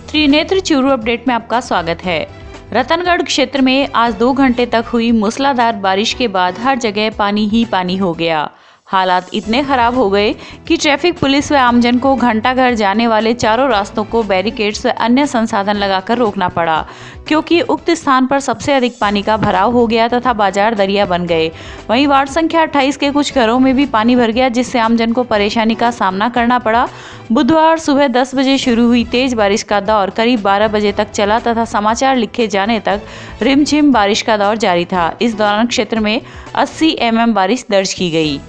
Trinetra Churu update में आपका स्वागत है। रतनगढ़ क्षेत्र में आज 2 घंटे तक हुई मूसलाधार बारिश के बाद हर जगह पानी ही पानी हो गया। हालात इतने खराब हो गए कि ट्रैफिक पुलिस व आमजन को घंटाघर जाने वाले चारों रास्तों को बैरिकेड्स व अन्य संसाधन लगाकर रोकना पड़ा, क्योंकि उक्त स्थान पर सबसे अधिक पानी का भराव हो गया तथा बाजार दरिया बन गए। वहीं वार्ड संख्या 28 के कुछ घरों में भी पानी भर गया, जिससे आमजन को परेशानी का सामना करना पड़ा। बुधवार सुबह 10 बजे शुरू हुई तेज बारिश का दौर करीब 12 बजे तक चला तथा समाचार लिखे जाने तक रिमझिम बारिश का दौर जारी था। इस दौरान क्षेत्र में 80 mm बारिश दर्ज की गई।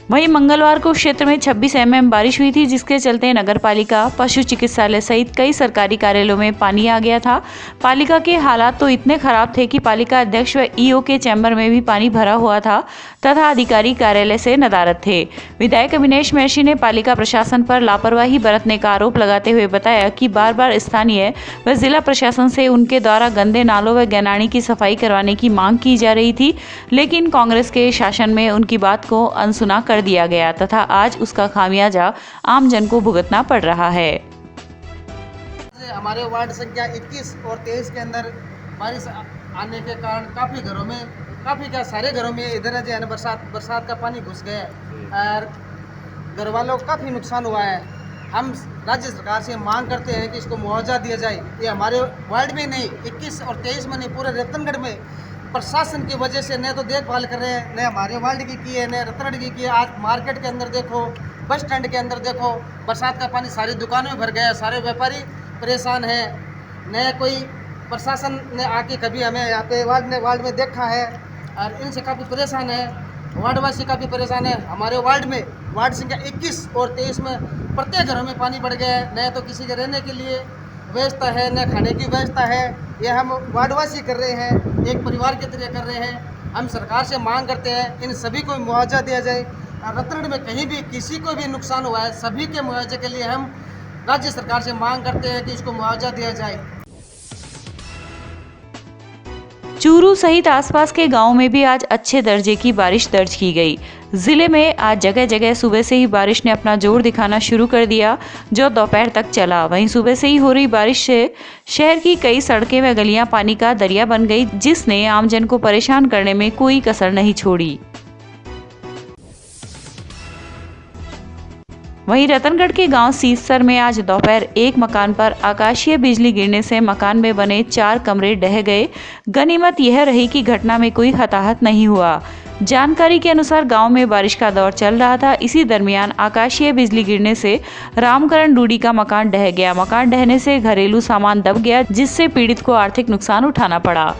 वहीं मंगलवार को क्षेत्र में 26 mm बारिश हुई थी, जिसके चलते नगरपालिका, पशु चिकित्सालय सहित कई सरकारी कार्यालयों में पानी आ गया था। पालिका के हालात तो इतने खराब थे कि पालिका अध्यक्ष व ईओ के चैम्बर में भी पानी भरा हुआ था तथा अधिकारी कार्यालय से नदारद थे। विधायक अविनेश महर्षि ने पालिका प्रशासन पर लापरवाही बरतने का आरोप लगाते हुए बताया कि बार बार स्थानीय व जिला प्रशासन से उनके द्वारा गंदे नालों व गैनाणी की सफाई करवाने की मांग की जा रही थी, लेकिन कांग्रेस के शासन में उनकी बात को अनसुना कर दिया गया तथा आज उसका खामियाजा आम जन को भुगतना पड़ रहा है। हमारे वार्ड संख्या 21 और 23 के अंदर बारिश आने के कारण काफ़ी सारे घरों में इधर जो है बरसात का पानी घुस गया और घर वालों को काफ़ी नुकसान हुआ है। हम राज्य सरकार से मांग करते हैं कि इसको मुआवजा दिया जाए। ये हमारे वार्ड में नहीं, 21 और 23 में नहीं, पूरे रतनगढ़ में प्रशासन की वजह से न तो देखभाल कर रहे हैं, न हमारे वार्ड की है, न रतनगढ़ की है। आज मार्केट के अंदर देखो, बस स्टैंड के अंदर देखो, बरसात का पानी सारी दुकानों में भर गया है। सारे व्यापारी परेशान हैं। न कोई प्रशासन ने आके कभी हमें यहाँ पे वार्ड में देखा है और इनसे काफ़ी परेशान है। वार्डवासी काफ़ी परेशान है। हमारे वार्ड संख्या 21 और 23 में प्रत्येक घरों में पानी बढ़ गया है। न तो किसी के रहने के लिए व्यवस्था है, न खाने की व्यवस्था है। ये हम वार्डवासी कर रहे हैं, एक परिवार की तरह कर रहे हैं। हम सरकार से मांग करते हैं इन सभी को मुआवजा दिया जाए। रतनगढ़ में कहीं भी किसी को भी नुकसान हुआ है, सभी के मुआवजे के लिए हम राज्य सरकार से मांग करते हैं कि इसको मुआवजा दिया जाए। चूरू सहित आसपास के गांवों में भी आज अच्छे दर्जे की बारिश दर्ज की गई। जिले में आज जगह जगह सुबह से ही बारिश ने अपना जोर दिखाना शुरू कर दिया, जो दोपहर तक चला। वहीं सुबह से ही हो रही बारिश से शहर की कई सड़कें व गलियां पानी का दरिया बन गई, जिसने आमजन को परेशान करने में कोई कसर नहीं छोड़ी। वहीं रतनगढ़ के गांव सीसर में आज दोपहर एक मकान पर आकाशीय बिजली गिरने से मकान में बने 4 कमरे ढह गए। गनीमत यह रही कि घटना में कोई हताहत नहीं हुआ। जानकारी के अनुसार गांव में बारिश का दौर चल रहा था। इसी दरमियान आकाशीय बिजली गिरने से रामकरण डूडी का मकान ढह गया। मकान ढहने से घरेलू सामान दब गया, जिससे पीड़ित को आर्थिक नुकसान उठाना पड़ा।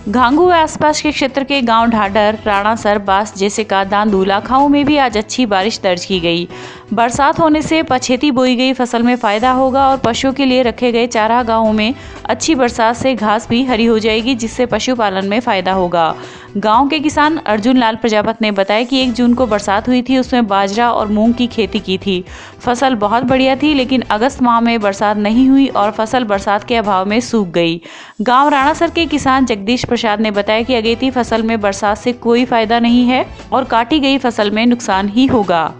घांगू व आसपास के क्षेत्र के गांव ढाडर, राणासर, बास, जेसिका, दांदू, लाखाऊ में भी आज अच्छी बारिश दर्ज की गई। बरसात होने से पछेती बोई गई फसल में फायदा होगा और पशुओं के लिए रखे गए चारागाहों में अच्छी बरसात से घास भी हरी हो जाएगी, जिससे पशुपालन में फायदा होगा। गांव के किसान अर्जुन लाल प्रजापत ने बताया कि 1 जून को बरसात हुई थी, उसमें बाजरा और मूंग की खेती की थी। फसल बहुत बढ़िया थी, लेकिन अगस्त माह में बरसात नहीं हुई और फसल बरसात के अभाव में सूख गई। गांव राणासर के किसान जगदीश प्रसाद ने बताया कि अगेती फसल में बरसात से कोई फायदा नहीं है और काटी गई फसल में नुकसान ही होगा।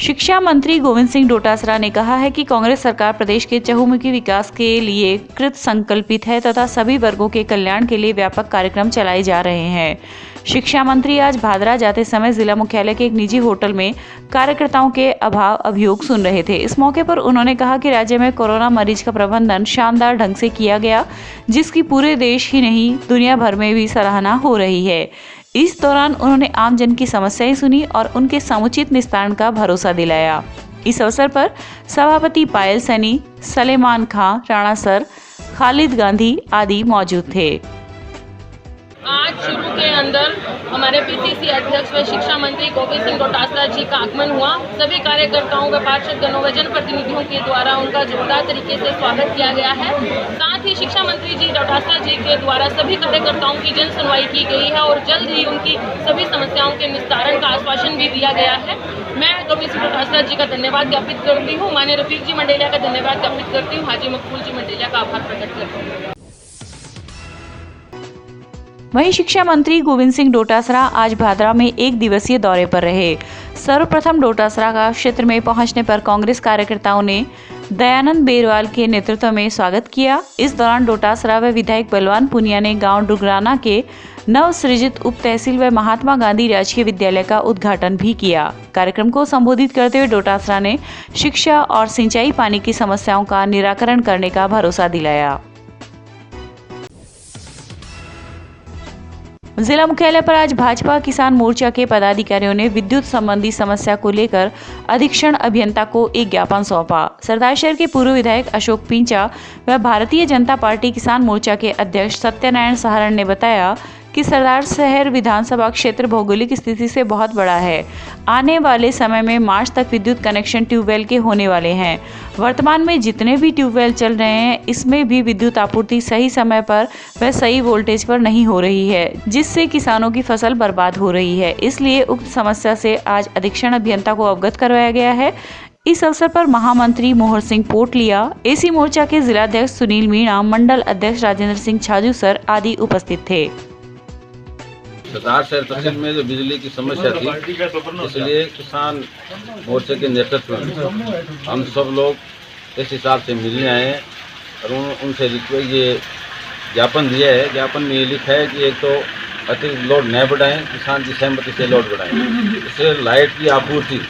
शिक्षा मंत्री गोविंद सिंह डोटासरा ने कहा है कि कांग्रेस सरकार प्रदेश के चहुमुखी विकास के लिए कृत संकल्पित है तथा सभी वर्गों के कल्याण के लिए व्यापक कार्यक्रम चलाए जा रहे हैं। शिक्षा मंत्री आज भादरा जाते समय जिला मुख्यालय के एक निजी होटल में कार्यकर्ताओं के अभियोग सुन रहे थे। इस मौके पर उन्होंने कहा कि राज्य में कोरोना मरीज का प्रबंधन शानदार ढंग से किया गया, जिसकी पूरे देश ही नहीं दुनिया भर में भी सराहना हो रही है। इस दौरान उन्होंने आम जन की समस्याएं सुनी और उनके समुचित निस्तारण का भरोसा दिलाया। इस अवसर पर सभापति पायल सैनी, सलेमान खां, राणासर, खालिद गांधी आदि मौजूद थे। आज चूरू के अंदर हमारे पीसीसी अध्यक्ष व शिक्षा मंत्री गोविंद सिंह डोटासरा जी का आगमन हुआ। सभी कार्यकर्ताओं व पार्षदगणों व जनप्रतिनिधियों के द्वारा उनका जोरदार तरीके से स्वागत किया गया है। साथ ही शिक्षा मंत्री जी डोटासरा जी के द्वारा सभी कार्यकर्ताओं की जन सुनवाई की गई है और जल्द ही उनकी सभी समस्याओं के निस्तारण का आश्वासन भी दिया गया है। मैं गोविंद सिंह डोटासरा जी का धन्यवाद ज्ञापित करती हूँ, माननीय रफीक जी मंडेलिया का धन्यवाद ज्ञापित करती हूँ, हाजी मकबूल जी मंडेलिया का आभार प्रकट करती हूँ। वहीं शिक्षा मंत्री गोविंद सिंह डोटासरा आज भादरा में 1 दिवसीय दौरे पर रहे। सर्वप्रथम डोटासरा का क्षेत्र में पहुंचने पर कांग्रेस कार्यकर्ताओं ने दयानंद बेरवाल के नेतृत्व में स्वागत किया। इस दौरान डोटासरा व विधायक बलवान पुनिया ने गांव डुगराना के नव सृजित उप तहसील व महात्मा गांधी राजकीय विद्यालय का उद्घाटन भी किया। कार्यक्रम को संबोधित करते हुए डोटासरा ने शिक्षा और सिंचाई पानी की समस्याओं का निराकरण करने का भरोसा दिलाया। जिला मुख्यालय पर आज भाजपा किसान मोर्चा के पदाधिकारियों ने विद्युत संबंधी समस्या को लेकर अधीक्षण अभियंता को एक ज्ञापन सौंपा। सरदारशहर के पूर्व विधायक अशोक पिंचा व भारतीय जनता पार्टी किसान मोर्चा के अध्यक्ष सत्यनारायण सहारण ने बताया कि सरदारशहर विधानसभा क्षेत्र भौगोलिक स्थिति से बहुत बड़ा है। आने वाले समय में मार्च तक विद्युत कनेक्शन ट्यूबवेल के होने वाले हैं। वर्तमान में जितने भी ट्यूबवेल चल रहे हैं इसमें भी विद्युत आपूर्ति सही समय पर व सही वोल्टेज पर नहीं हो रही है, जिससे किसानों की फसल बर्बाद हो रही है। इसलिए उक्त समस्या से आज अधीक्षण अभियंता को अवगत करवाया गया है। इस अवसर पर महामंत्री मोहर सिंह पोटलिया, एसी मोर्चा के जिलाध्यक्ष सुनील मीणा, मंडल अध्यक्ष राजेंद्र सिंह छाजू सर आदि उपस्थित थे। सरदारशहर तहसील में जो बिजली की समस्या थी, इसलिए किसान मोर्चे के नेतृत्व में हम सब लोग इस हिसाब से मिलने आए हैं और उनसे ये ज्ञापन दिया है। ज्ञापन में ये लिखा है कि एक तो अतिरिक्त लोड न बढ़ाएं, किसान की सहमति से लोड बढ़ाएं। इससे लाइट की आपूर्ति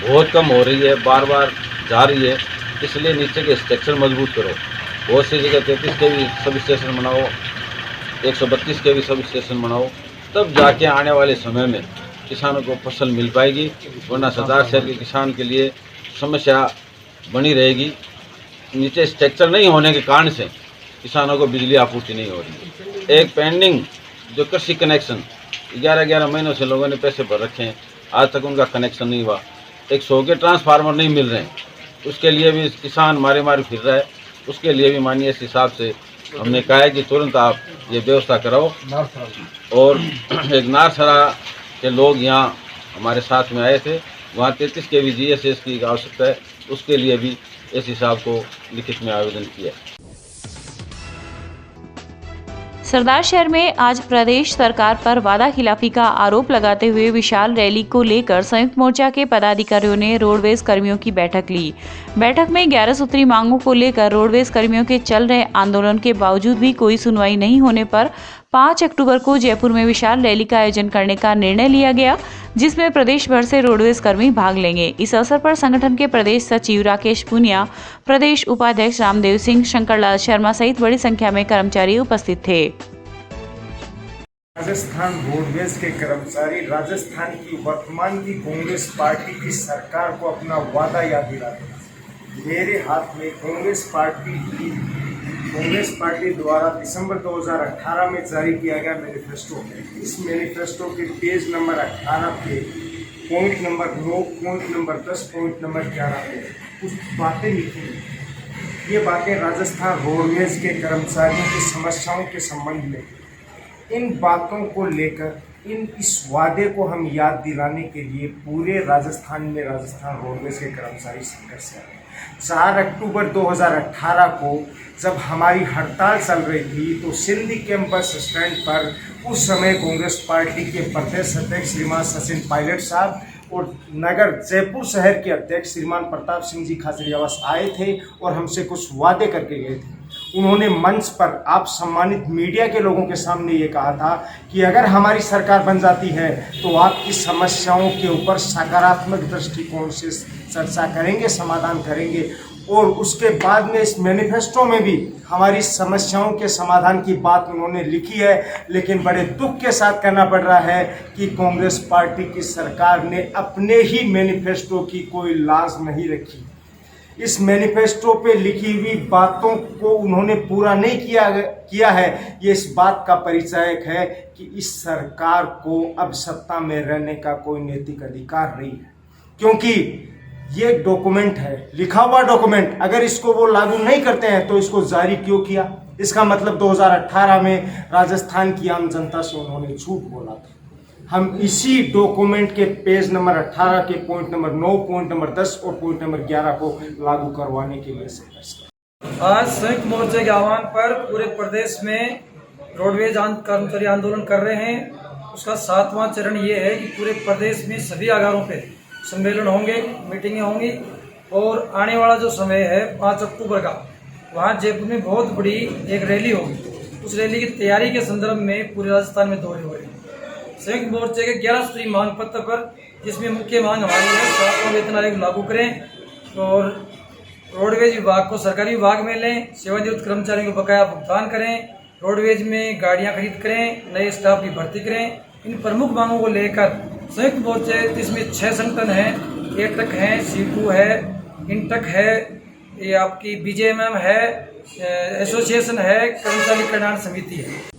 बहुत कम हो रही है, बार बार जा रही है। इसलिए नीचे के स्ट्रक्चर मजबूत करो। बहुत सी जगह 33 के भी सब स्टेशन बनाओ, 132 के भी सब स्टेशन बनाओ, तब जाके आने वाले समय में किसानों को फसल मिल पाएगी। वरना सरदारशहर के किसान के लिए समस्या बनी रहेगी। नीचे स्ट्रक्चर नहीं होने के कारण से किसानों को बिजली आपूर्ति नहीं हो रही। एक पेंडिंग जो कृषि कनेक्शन 11 महीनों से लोगों ने पैसे भर रखे हैं, आज तक उनका कनेक्शन नहीं हुआ। 100 के ट्रांसफार्मर नहीं मिल रहे हैं, उसके लिए भी किसान मारे फिर रहा है। उसके लिए भी मानिए इस हिसाब से हमने कहा है कि तुरंत आप ये व्यवस्था कराओ। और एक नारसरा के लोग यहाँ हमारे साथ में आए थे, वहाँ 33 के भी GSS की आवश्यकता है, उसके लिए भी इस हिसाब को लिखित में आवेदन किया। सरदारशहर में आज प्रदेश सरकार पर वादा खिलाफी का आरोप लगाते हुए विशाल रैली को लेकर संयुक्त मोर्चा के पदाधिकारियों ने रोडवेज कर्मियों की बैठक ली। बैठक में 11 सूत्री मांगों को लेकर रोडवेज कर्मियों के चल रहे आंदोलन के बावजूद भी कोई सुनवाई नहीं होने पर 5 अक्टूबर को जयपुर में विशाल रैली का आयोजन करने का निर्णय लिया गया, जिसमें प्रदेश भर से रोडवेज कर्मी भाग लेंगे। इस अवसर पर संगठन के प्रदेश सचिव राकेश पुनिया, प्रदेश उपाध्यक्ष रामदेव सिंह, शंकरलाल शर्मा सहित बड़ी संख्या में कर्मचारी उपस्थित थे। राजस्थान रोडवेज के कर्मचारी राजस्थान की वर्तमान की कांग्रेस पार्टी की सरकार को अपना वादा याद दिलाते हैं। मेरे हाथ में कांग्रेस पार्टी द्वारा दिसंबर 2018 में जारी किया गया मैनिफेस्टो है। इस मैनिफेस्टो के पेज नंबर 18 पे point number 9, point number 10, point number 11 पे कुछ बातें लिखी हैं। ये बातें राजस्थान रोडवेज के कर्मचारियों की समस्याओं के संबंध में, इन बातों को लेकर इस वादे को हम याद दिलाने के लिए पूरे राजस्थान में राजस्थान रोडवेज के कर्मचारी संघर्ष से आए। 4 अक्टूबर 2018 को जब हमारी हड़ताल चल रही थी तो सिंधी कैंपस स्टैंड पर उस समय कांग्रेस पार्टी के प्रदेश अध्यक्ष श्रीमान सचिन पायलट साहब और नगर जयपुर शहर के अध्यक्ष श्रीमान प्रताप सिंह जी खाचरियावास आए थे और हमसे कुछ वादे करके गए थे। उन्होंने मंच पर आप सम्मानित मीडिया के लोगों के सामने ये कहा था कि अगर हमारी सरकार बन जाती है तो आपकी समस्याओं के ऊपर सकारात्मक दृष्टिकोण से चर्चा करेंगे, समाधान करेंगे। और उसके बाद में इस मैनिफेस्टो में भी हमारी समस्याओं के समाधान की बात उन्होंने लिखी है, लेकिन बड़े दुख के साथ कहना पड़ रहा है कि कांग्रेस पार्टी की सरकार ने अपने ही मैनिफेस्टो की कोई लाज नहीं रखी। इस मैनिफेस्टो पे लिखी हुई बातों को उन्होंने पूरा नहीं किया है। ये इस बात का परिचायक है कि इस सरकार को अब सत्ता में रहने का कोई नैतिक अधिकार नहीं है, क्योंकि ये डॉक्यूमेंट है, लिखा हुआ डॉक्यूमेंट। अगर इसको वो लागू नहीं करते हैं तो इसको जारी क्यों किया? इसका मतलब 2018 में राजस्थान की आम जनता से उन्होंने झूठ बोला था। हम इसी डॉक्यूमेंट के पेज नंबर 18 के पॉइंट नंबर 9, पॉइंट नंबर 10 और पॉइंट नंबर 11 को लागू करवाने के लिए संघर्ष कर। आज संयुक्त मोर्चे के आह्वान पर पूरे प्रदेश में रोडवेज कर्मचारी आंदोलन कर रहे हैं। उसका 7वां चरण ये है कि पूरे प्रदेश में सभी आगारों पे सम्मेलन होंगे, मीटिंगें होंगी और आने वाला जो समय है 5 अक्टूबर का, वहाँ जयपुर में बहुत बड़ी एक रैली होगी। उस रैली की तैयारी के संदर्भ में पूरे राजस्थान में दौरे हो रहे हैं। संयुक्त मोर्चे के 11 सूत्री मांग पत्र पर, जिसमें मुख्य मांग हमारी है 7वां वेतन आयोग लागू करें और रोडवेज विभाग को सरकारी विभाग में लें, सेवानिवृत्त कर्मचारियों को बकाया भुगतान करें, रोडवेज में गाड़ियां खरीद करें, नए स्टाफ की भर्ती करें। इन प्रमुख मांगों को लेकर संयुक्त मोर्चे, जिसमें 6 संगठन हैं, एटक है, सीटू है, इंटक है, ये आपकी बीजेएमएम है, एसोसिएशन है, कर्मचारी कल्याण समिति है।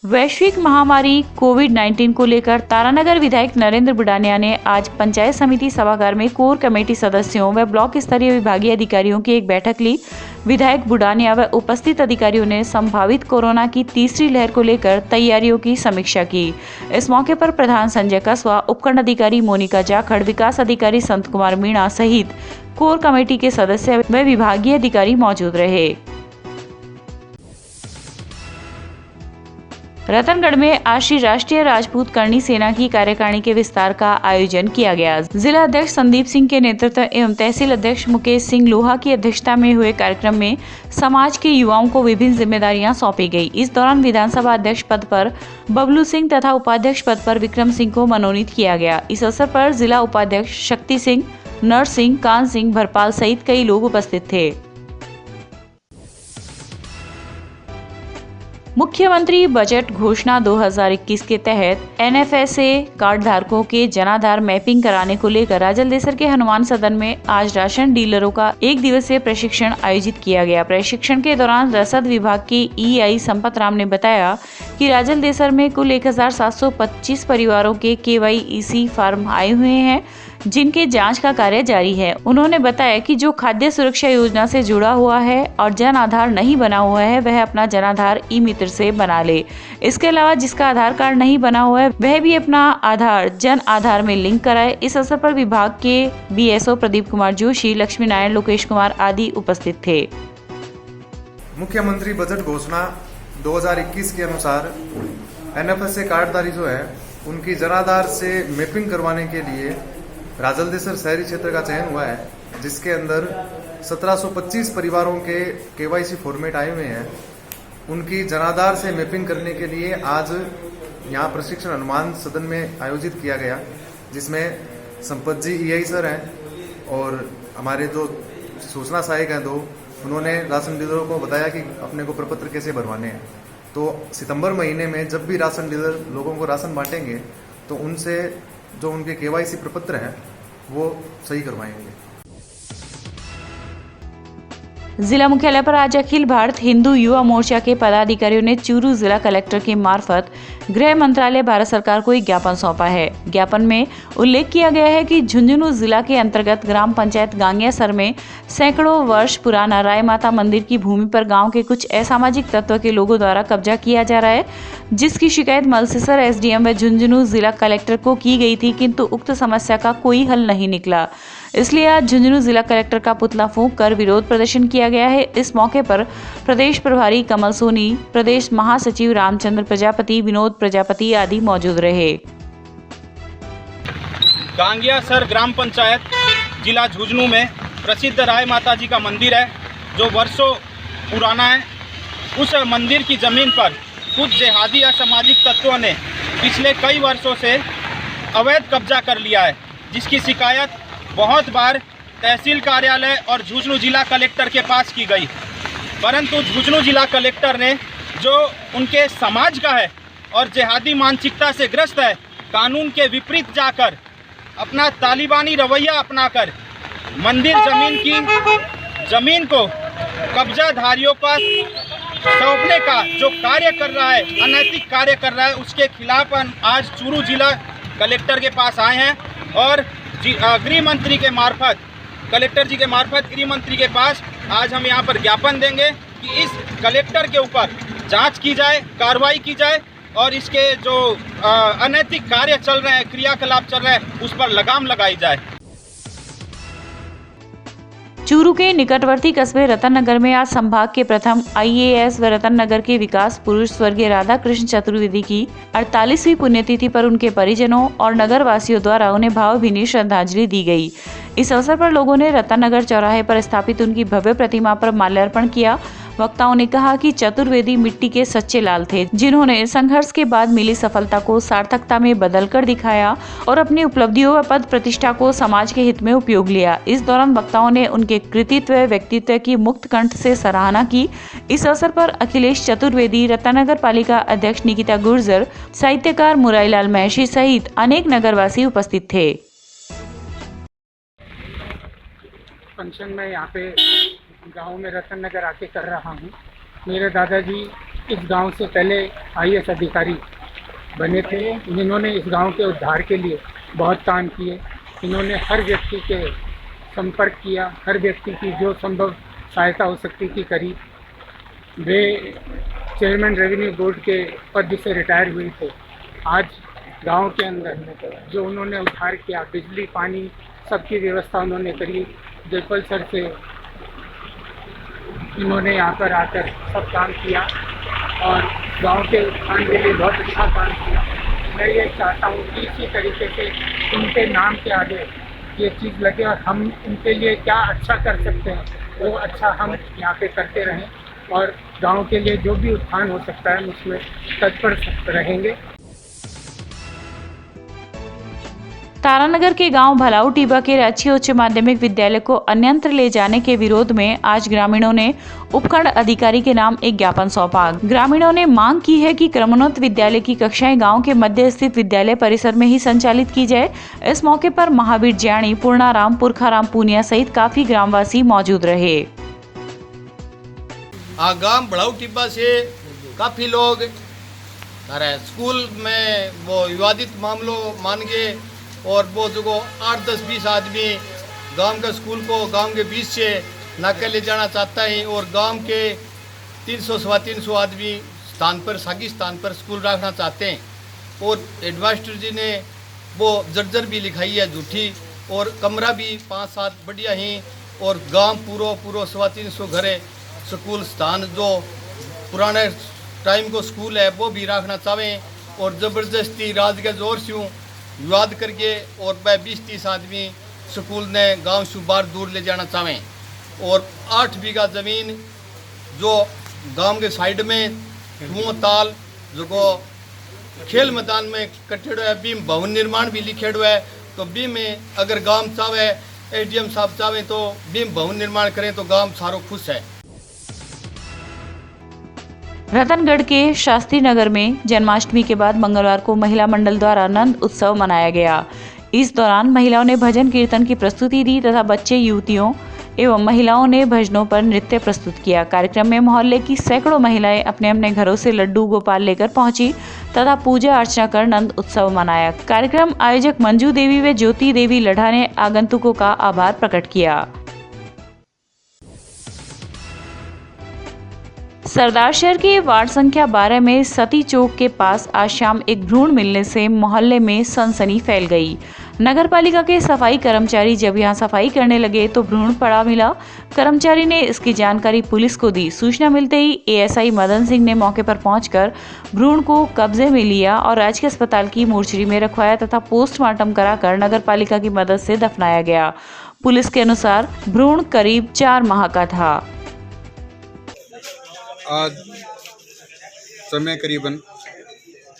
वैश्विक महामारी कोविड-19 को लेकर तारानगर विधायक नरेंद्र बुडानिया ने आज पंचायत समिति सभागार में कोर कमेटी सदस्यों व ब्लॉक स्तरीय विभागीय अधिकारियों की एक बैठक ली। विधायक बुडानिया व उपस्थित अधिकारियों ने संभावित कोरोना की तीसरी लहर को लेकर तैयारियों की समीक्षा की। इस मौके पर प्रधान संजय कसवा, उपखंड अधिकारी मोनिका जाखड़, विकास अधिकारी संत कुमार मीणा सहित कोर कमेटी के सदस्य व विभागीय अधिकारी मौजूद रहे। रतनगढ़ में आज श्री राष्ट्रीय राजपूत करणी सेना की कार्यकारिणी के विस्तार का आयोजन किया गया। जिला अध्यक्ष संदीप सिंह के नेतृत्व एवं तहसील अध्यक्ष मुकेश सिंह लोहा की अध्यक्षता में हुए कार्यक्रम में समाज के युवाओं को विभिन्न जिम्मेदारियां सौंपी गई। इस दौरान विधानसभा अध्यक्ष पद पर बबलू सिंह तथा उपाध्यक्ष पद पर विक्रम सिंह को मनोनीत किया गया। इस अवसर पर जिला उपाध्यक्ष शक्ति सिंह, नर सिंह, कान सिंह, भरपाल सहित कई लोग उपस्थित थे। मुख्यमंत्री बजट घोषणा 2021 के तहत एनएफएसए कार्ड धारकों के जनाधार मैपिंग कराने को लेकर राजलदेसर के हनुमान सदन में आज राशन डीलरों का 1 दिवसीय प्रशिक्षण आयोजित किया गया। प्रशिक्षण के दौरान रसद विभाग के ईआई संपत राम ने बताया कि राजलदेसर में कुल 1725 परिवारों के केवाईसी फॉर्म आए हुए हैं, जिनके जांच का कार्य जारी है। उन्होंने बताया कि जो खाद्य सुरक्षा योजना से जुड़ा हुआ है और जन आधार नहीं बना हुआ है, वह अपना जन आधार ई मित्र से बना ले। इसके अलावा जिसका आधार कार्ड नहीं बना हुआ है, वह भी अपना आधार जन आधार में लिंक कराए। इस अवसर पर विभाग के बीएसओ प्रदीप कुमार जोशी, लक्ष्मी नारायण, लोकेश कुमार आदि उपस्थित थे। मुख्यमंत्री बजट घोषणा 2021 के अनुसार एनएफएसए कार्डधारी जो है, उनकी जनाधार से मैपिंग करवाने के लिए राजलदेसर शहरी क्षेत्र का चयन हुआ है, जिसके अंदर 1725 परिवारों के केवाईसी फॉर्मेट आए हुए हैं। उनकी जनाधार से मैपिंग करने के लिए आज यहाँ प्रशिक्षण हनुमान सदन में आयोजित किया गया, जिसमें संपत जी ईआई सर हैं और हमारे जो सूचना सहायक हैं 2, उन्होंने राशन डीलरों को बताया कि अपने को प्रपत्र कैसे भरवाने हैं। तो सितंबर महीने में जब भी राशन डीलर लोगों को राशन बांटेंगे तो उनसे जो उनके केवाईसी प्रपत्र हैं वो सही करवाएंगे। जिला मुख्यालय पर आज अखिल भारत हिंदू युवा मोर्चा के पदाधिकारियों ने चूरू जिला कलेक्टर के मार्फत गृह मंत्रालय भारत सरकार को एक ज्ञापन सौंपा है। ज्ञापन में उल्लेख किया गया है कि झुंझुनू जिला के अंतर्गत ग्राम पंचायत गांगियासर में सैकड़ों वर्ष पुराना राय माता मंदिर की भूमि पर गांव के कुछ असामाजिक तत्व के लोगों द्वारा कब्जा किया जा रहा है, जिसकी शिकायत मलसीसर एसडीएम व झुंझुनू जिला कलेक्टर को की गई थी, किंतु उक्त समस्या का कोई हल नहीं निकला। इसलिए आज झुंझुनू जिला कलेक्टर का पुतला फूंक कर विरोध प्रदर्शन किया गया है। इस मौके पर प्रदेश प्रभारी कमल सोनी, प्रदेश महासचिव रामचंद्र प्रजापति, विनोद प्रजापति आदि मौजूद रहे। गांगियासर ग्राम पंचायत जिला झुंझुनू में प्रसिद्ध राय माता जी का मंदिर है, जो वर्षों पुराना है। उस मंदिर की जमीन पर कुछ जिहादी असामाजिक तत्वों ने पिछले कई वर्षों से अवैध कब्जा कर लिया है, जिसकी शिकायत बहुत बार तहसील कार्यालय और झुंझुनू जिला कलेक्टर के पास की गई, परंतु झुंझुनू जिला कलेक्टर ने, जो उनके समाज का है और जिहादी मानसिकता से ग्रस्त है, कानून के विपरीत जाकर अपना तालिबानी रवैया अपनाकर मंदिर जमीन को कब्जाधारियों का सौंपने का जो कार्य कर रहा है, अनैतिक कार्य कर रहा है, उसके खिलाफ आज चूरू जिला कलेक्टर के पास आए हैं और गृह मंत्री के मार्फत, कलेक्टर जी के मार्फत गृह मंत्री के पास आज हम यहाँ पर ज्ञापन देंगे कि इस कलेक्टर के ऊपर जांच की जाए, कार्रवाई की जाए और इसके जो अनैतिक कार्य चल रहे हैं, क्रियाकलाप चल रहे हैं, उस पर लगाम लगाई जाए। चूरू के निकटवर्ती कस्बे रतन नगर में आज संभाग के प्रथम IAS व रतन नगर के विकास पुरुष स्वर्गीय राधा कृष्ण चतुर्वेदी की 48वीं पुण्यतिथि पर उनके परिजनों और नगर वासियों द्वारा उन्हें भावभीनी श्रद्धांजलि दी गई। इस अवसर पर लोगों ने रतन नगर चौराहे पर स्थापित उनकी भव्य प्रतिमा पर माल्यार्पण किया। वक्ताओं ने कहा कि चतुर्वेदी मिट्टी के सच्चे लाल थे, जिन्होंने संघर्ष के बाद मिली सफलता को सार्थकता में बदलकर दिखाया और अपनी उपलब्धियों व पद प्रतिष्ठा को समाज के हित में उपयोग लिया। इस दौरान वक्ताओं ने उनके कृतित्व व्यक्तित्व की मुक्त कंठ से सराहना की। इस अवसर पर अखिलेश चतुर्वेदी, रतन नगर पालिका अध्यक्ष निकिता गुर्जर, साहित्यकार मुरारीलाल महर्षि सहित अनेक नगरवासी उपस्थित थे। फंक्शन में यहाँ पे गांव में रतन नगर आके कर रहा हूँ। मेरे दादाजी इस गांव से पहले IAS अधिकारी बने थे। इन्होंने इस गांव के उद्धार के लिए बहुत काम किए। इन्होंने हर व्यक्ति के संपर्क किया, हर व्यक्ति की जो संभव सहायता हो सकती थी करी। वे चेयरमैन रेवेन्यू बोर्ड के पद से रिटायर हुए थे। आज गांव के अंदर जो उन्होंने उद्धार किया, बिजली पानी सबकी व्यवस्था उन्होंने करी। जयपाल सर से इन्होंने यहाँ पर आकर सब काम किया और गांव के उत्थान के लिए बहुत अच्छा काम किया। मैं ये चाहता हूँ कि इसी तरीके से उनके नाम के आगे ये चीज़ लगे और हम उनके लिए क्या अच्छा कर सकते हैं वो अच्छा हम यहाँ पे करते रहें और गांव के लिए जो भी उत्थान हो सकता है उसमें तत्पर रहेंगे। तारानगर के गांव भलाऊ टीबा के राजकीय उच्च माध्यमिक विद्यालय को अन्यत्र ले जाने के विरोध में आज ग्रामीणों ने उपखंड अधिकारी के नाम एक ज्ञापन सौंपा। ग्रामीणों ने मांग की है कि क्रमोन्नत विद्यालय की कक्षाएं गांव के मध्य स्थित विद्यालय परिसर में ही संचालित की जाए। इस मौके पर महावीर ज्याणी, पूर्णाराम, पुरखाराम पूनिया सहित काफी ग्रामवासी मौजूद रहे। गांव भलाऊ टीबा से काफी लोग स्कूल में वो विवादित मामलों मान गए और वो जो 8, 10, 20 आदमी गांव के स्कूल को गांव के बीच से नाके ले जाना चाहता है और गांव के 300 सवा 300 आदमी स्थान पर सागी स्थान पर स्कूल रखना चाहते हैं। और हेडमास्टर जी ने वो जर्जर भी लिखाई है झूठी और कमरा भी 5-7 बढ़िया ही और गांव पूरा सवा 300 घरे स्कूल स्थान जो पुराने टाइम को स्कूल है वो भी रखना चाहें और ज़बरदस्ती राज के जोर से विवाद करके और 20-30 आदमी स्कूल ने गांव से बाहर दूर ले जाना चाहें और 8 बीघा ज़मीन जो गांव के साइड में कुओं ताल जो खेल मैदान में कटेड़ो है बीम भवन निर्माण भी लिखेड़ो है तो बीम में अगर गांव चाहे ADM साहब चाहे तो बीम भवन निर्माण करें तो गांव सारो खुश है। रतनगढ़ के शास्त्री नगर में जन्माष्टमी के बाद मंगलवार को महिला मंडल द्वारा नंद उत्सव मनाया गया। इस दौरान महिलाओं ने भजन कीर्तन की प्रस्तुति दी तथा बच्चे, युवतियों एवं महिलाओं ने भजनों पर नृत्य प्रस्तुत किया। कार्यक्रम में मोहल्ले की सैकड़ों महिलाएं अपने अपने घरों से लड्डू गोपाल लेकर पहुंची तथा पूजा अर्चना कर नंद उत्सव मनाया। कार्यक्रम आयोजक मंजू देवी व ज्योति देवी लढ़ा ने आगंतुकों का आभार प्रकट किया। सरदार शहर के वार्ड संख्या 12 में सती चौक के पास आज शाम एक भ्रूण मिलने से मोहल्ले में सनसनी फैल गई। नगर पालिका के सफाई कर्मचारी जब यहां सफाई करने लगे तो भ्रूण पड़ा मिला। कर्मचारी ने इसकी जानकारी पुलिस को दी। सूचना मिलते ही ASI मदन सिंह ने मौके पर पहुंचकर भ्रूण को कब्जे में लिया और राजकीय अस्पताल की मोर्चरी में रखवाया तथा पोस्टमार्टम कराकर नगर पालिका की मदद से दफनाया गया। पुलिस के अनुसार भ्रूण करीब 4 माह का था। आज समय करीबन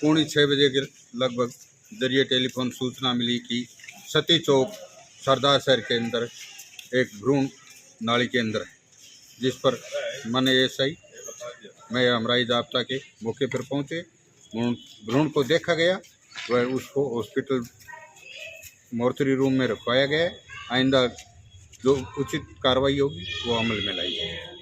5:45 बजे के लगभग जरिए टेलीफोन सूचना मिली कि सती चौक सरदार शहर के अंदर एक भ्रूण नाली के अंदर है, जिस पर मन ASI मैं हमराई जाब्ता के मौके पर पहुंचे। भ्रूण को देखा गया, वह उसको हॉस्पिटल मोर्चरी रूम में रखवाया गया। आइंदा जो उचित कार्रवाई होगी वो अमल में लाई जाएगी।